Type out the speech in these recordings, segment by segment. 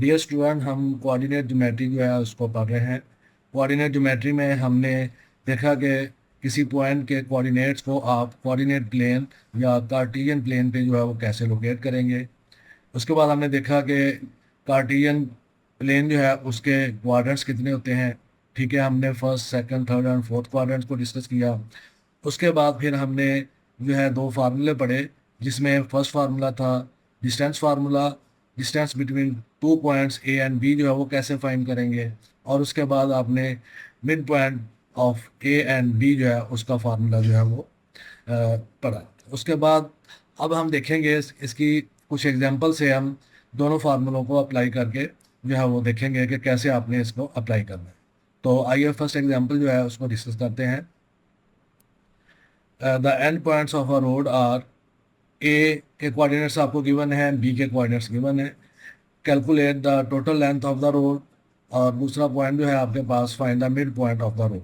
Dear student, हम coordinate geometry जो है उसको पढ़ रहे हैं। कोऑर्डिनेट ज्योमेट्री में हमने देखा कि किसी पॉइंट के कोऑर्डिनेट्स को आप कोऑर्डिनेट प्लेन या कार्टेशियन प्लेन पे जो है वो कैसे लोकेट करेंगे। उसके बाद हमने देखा कि कार्टेशियन प्लेन जो है उसके क्वाड्रेंट्स कितने होते हैं। ठीक है, हमने first second third and fourth quadrants को डिस्कस किया। उसके बाद फिर हमने जो है दो फार्मूले पढ़े, जिसमें फर्स्ट फार्मूला था distance formula, distance between two points A and B जो है वो कैसे फाइंड करेंगे। और उसके बाद आपने mid point of A and B जो है उसका फार्मूला जो है वो पढ़ा। उसके बाद अब हम देखेंगे इसकी कुछ एग्जांपल से हम दोनों फार्मूलों को अप्लाई करके जो है वो देखेंगे कि कैसे आपने इसको अप्लाई करना है। तो आइए फर्स्ट एग्जांपल जो है उसको डिस्कस करते हैं। The end points of a rod R, A के कोऑर्डिनेट्स आपको गिवन है, बी के कोऑर्डिनेट्स गिवन है। Calculate the total length of the rod, और दूसरा पॉइंट जो है आपके पास find the mid point of the rod.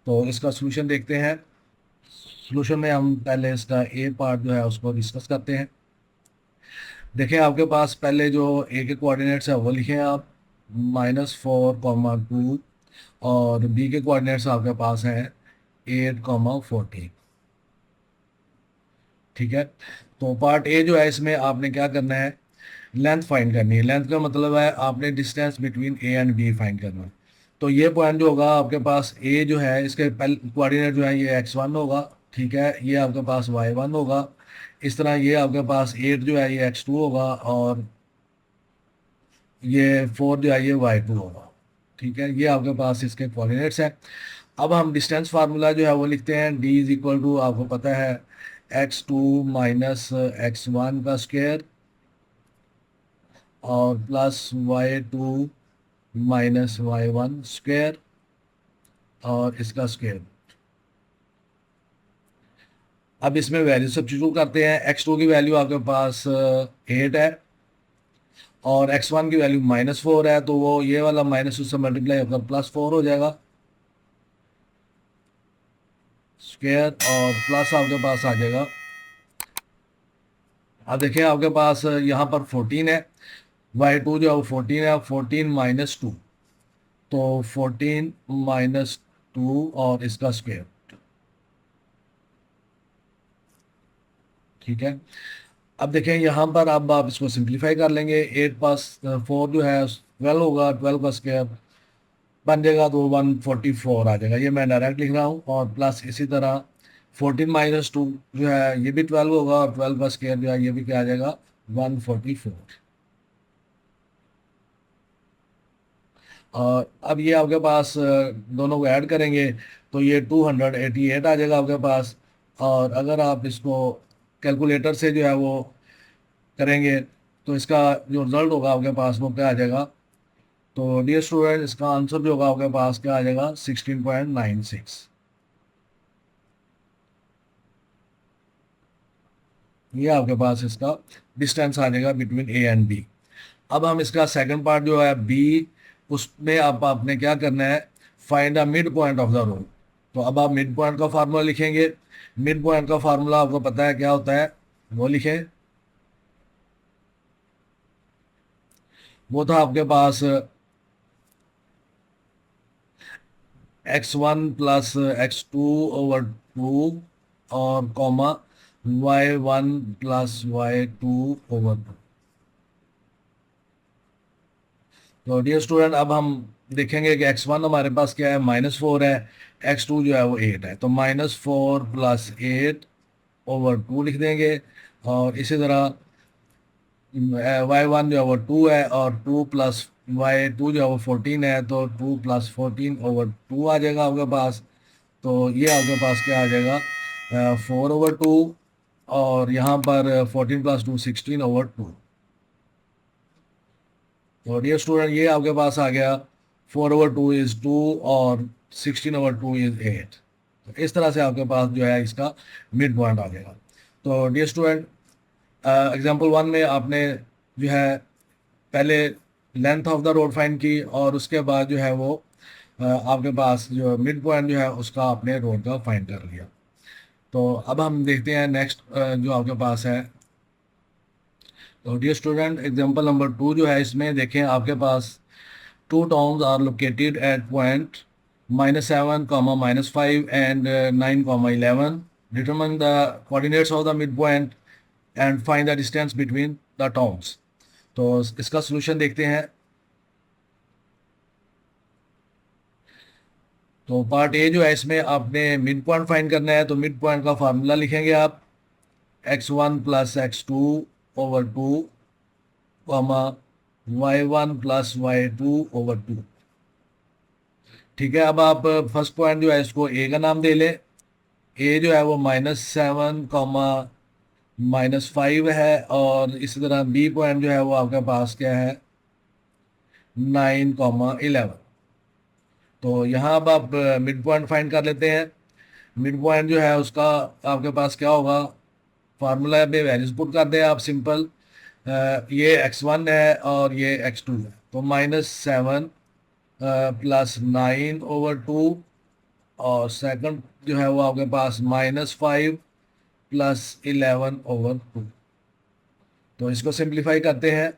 तो इसका सोल्यूशन देखते हैं। सोल्यूशन में हम पहले इसका ए पार्ट जो है उसको डिस्कस करते हैं। देखें, आपके पास पहले जो ए के कोऑर्डिनेट्स है वो लिखें आप -4, 2, और बी के कोऑर्डिनेट्स आपके पास हैं 8, 14। ठीक है, तो पार्ट ए जो है इसमें आपने क्या करना है, लेंथ फाइंड करनी है। लेंथ का मतलब है आपने distance between A and B find करना है। तो ये पॉइंट जो होगा आपके पास ए जो है इसके कोऑर्डिनेट जो है ये x1 होगा। ठीक है, ये आपके पास y1 होगा। इस तरह ये आपके पास 8 जो है ये x2 होगा, और ये 4 जो है ये y2 होगा। ठीक है, ये आपके पास इसके कोऑर्डिनेट्स हैं। अब हम डिस्टेंस फार्मूला जो है वो लिखते हैं। d इज इक्वल टू, आपको पता है, x2 माइनस x1 का स्क्वायर और plus y2 minus y1 square और इसका स्क्वायर। अब इसमें वैल्यू सब्स्टिट्यूट करते हैं। x2 की वैल्यू आपके पास 8 है, और x1 की वैल्यू -4 है, तो वो ये वाला माइनस उससे मल्टीप्लाई होकर +4 हो जाएगा स्क्वायर, और प्लस आपके पास आ जाएगा। अब देखिए आपके पास यहाँ पर 14 है, y2 जो है वो 14 है, 14 - 2, तो 14 - 2 और इसका स्क्वायर। ठीक है, अब देखें यहाँ पर अब आप इसको सिंप्लीफाई कर लेंगे। 8 + 4 जो है 12 होगा, 12 का स्क्वायर बन जाएगा तो 144 आ जाएगा। ये मैं डायरेक्ट लिख रहा हूँ। और प्लस इसी तरह 14 - 2 जो है ये भी 12 होगा, और 12 का स्क्वायर जो है ये भी क्या आ जाएगा, 144। और अब ये आपके पास दोनों को ऐड करेंगे तो ये 288 आ जाएगा आपके पास। और अगर आप इसको कैलकुलेटर से जो है वो करेंगे तो इसका जो रिजल्ट होगा आपके पास वो क्या आ जाएगा। तो डियर स्टूडेंट, इसका आंसर जो होगा आपके पास क्या आ जाएगा, 16.96। ये आपके पास इसका डिस्टेंस आ जाएगा बिटवीन ए एंड बी। अब हम इसका सेकंड पार्ट जो है बी, उसमें अब आपने क्या करना है, find the mid point of the rod. तो अब आप मिड पॉइंट का फार्मूला लिखेंगे। मिड पॉइंट का फार्मूला आपको पता है क्या होता है, वो लिखें। वो था आपके पास x1 + x2/2 और कॉमा y1 + y2/2। तो डियर स्टूडेंट, अब हम देखेंगे कि x1 हमारे पास क्या है, -4 है, x2 जो है वो 8 है, तो -4 + 8/2 लिख देंगे। और इसी तरह y1 जो है वो 2 है, और 2 + y2 जो है वो 14 है, तो 2 + 14/2 आ जाएगा आपके पास। तो ये आपके पास क्या आ जाएगा, 4/2, और यहाँ पर 14 + 2 16/2। तो डियर स्टूडेंट, ये आपके पास आ गया 4/2 इज 2, और 16/2 इज 8। तो इस तरह से आपके पास जो है इसका मिड पॉइंट आ जाएगा। तो डियर स्टूडेंट, एग्जांपल 1 में आपने जो है पहले length of the road find की, और उसके बाद जो है वो आपके पास जो मिड पॉइंट जो है उसका आपने रोड का फाइंड कर लिया। तो अब हम देखते हैं नेक्स्ट जो आपके पास है। तो डियर स्टूडेंट, एग्जांपल नंबर 2 जो है, इसमें देखें आपके पास two towns are located at point -7, -5 and 9, 11. Determine the coordinates of the mid point and find the distance between the towns. तो इसका सोल्यूशन देखते हैं। तो पार्ट ए जो है, इसमें आपने मिड पॉइंट फाइंड करना है। तो मिड पॉइंट का फार्मूला लिखेंगे आप x1 + x2/2, y1 + y2/2। ठीक है, अब आप फर्स्ट पॉइंट जो है इसको ए का नाम दे लें। ए जो है वो -7, -5 है, और इसी तरह बी पॉइंट जो है वो आपके पास क्या है, 9, 11। तो यहाँ अब आप मिड पॉइंट फाइंड कर लेते हैं। मिड पॉइंट जो है उसका आपके पास क्या होगा, फार्मूला में वैल्यूज पुट कर दें आप सिंपल। ये x1 है और ये x2 है। तो -7 + 9/2, और सेकंड जो है वो आपके पास -5 + 11/2। तो इसको सिंप्लीफाई करते हैं।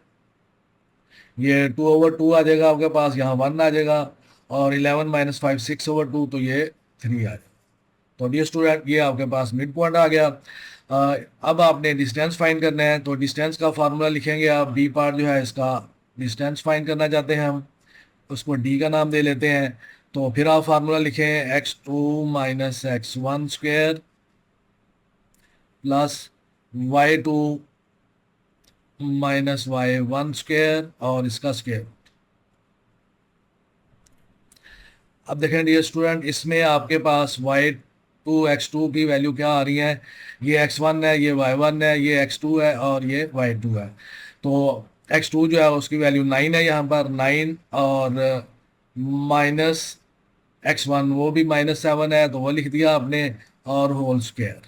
ये 2/2 आ जाएगा आपके पास, यहाँ 1 आ जाएगा, और 11 - 5 6/2, तो ये 3 आ जाएगा। तो डियर स्टूडेंट, ये आपके पास मिड पॉइंट आ गया। अब आपने डिस्टेंस फाइंड करना है। तो डिस्टेंस का फार्मूला लिखेंगे आप। बी पार्ट जो है इसका डिस्टेंस फाइंड करना चाहते हैं हम, उसको डी का नाम दे लेते हैं। तो फिर आप फार्मूला लिखें x2 - x1² + y2 - y1², और इसका स्क्वायर। अब देखें डियर स्टूडेंट, इसमें आपके पास y2 x2 की वैल्यू क्या आ रही है, ये x1 है, ये y1 है, ये x2 है, और ये y2 है। तो x2 जो है उसकी वैल्यू 9 है यहाँ पर, 9, और -x1 वो भी -7 है, तो वो लिख दिया आपने, और होल स्क्वायर,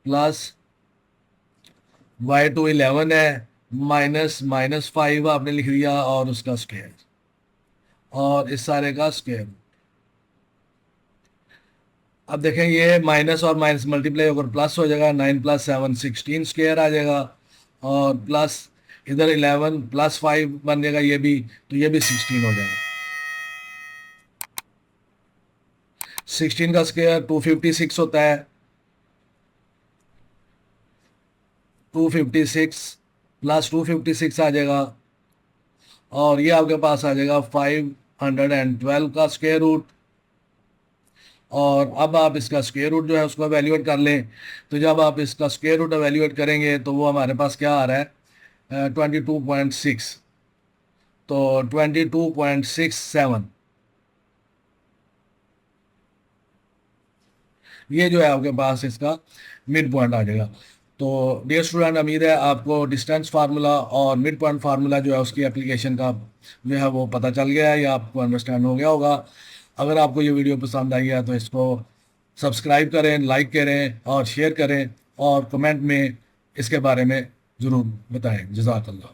प्लस y2 11 है, -5 आपने लिख दिया, और उसका स्क्वायर, और इस सारे का स्क्वायर। अब देखें, ये माइनस और माइनस मल्टीप्लाई होकर प्लस हो जाएगा। 9 + 7 16² आ जाएगा, और प्लस इधर 11 + 5 बन जाएगा ये भी, तो ये भी 16 हो जाएगा। 16 का स्क्वायर 256 होता है। 256 + 256 आ जाएगा, और ये आपके पास आ जाएगा 512 का स्क्वायर रूट। और अब आप इसका स्क्वायर रूट जो है उसको वैल्यूएट कर लें। तो जब आप इसका स्क्वायर रूट वैल्यूएट करेंगे तो वो हमारे पास क्या आ रहा है, 22.6। तो 22.67 ये जो है आपके पास इसका मिड पॉइंट आ जाएगा। तो डियर स्टूडेंट, उम्मीद है आपको डिस्टेंस फार्मूला और मिड पॉइंट फार्मूला जो है उसकी एप्लीकेशन का जो है वो पता चल गया है, या आपको अंडरस्टैंड हो गया होगा। अगर आपको ये वीडियो पसंद आई है तो इसको सब्सक्राइब करें, लाइक करें, और शेयर करें, और कमेंट में इसके बारे में ज़रूर बताएं। जज़ाकल्लाह।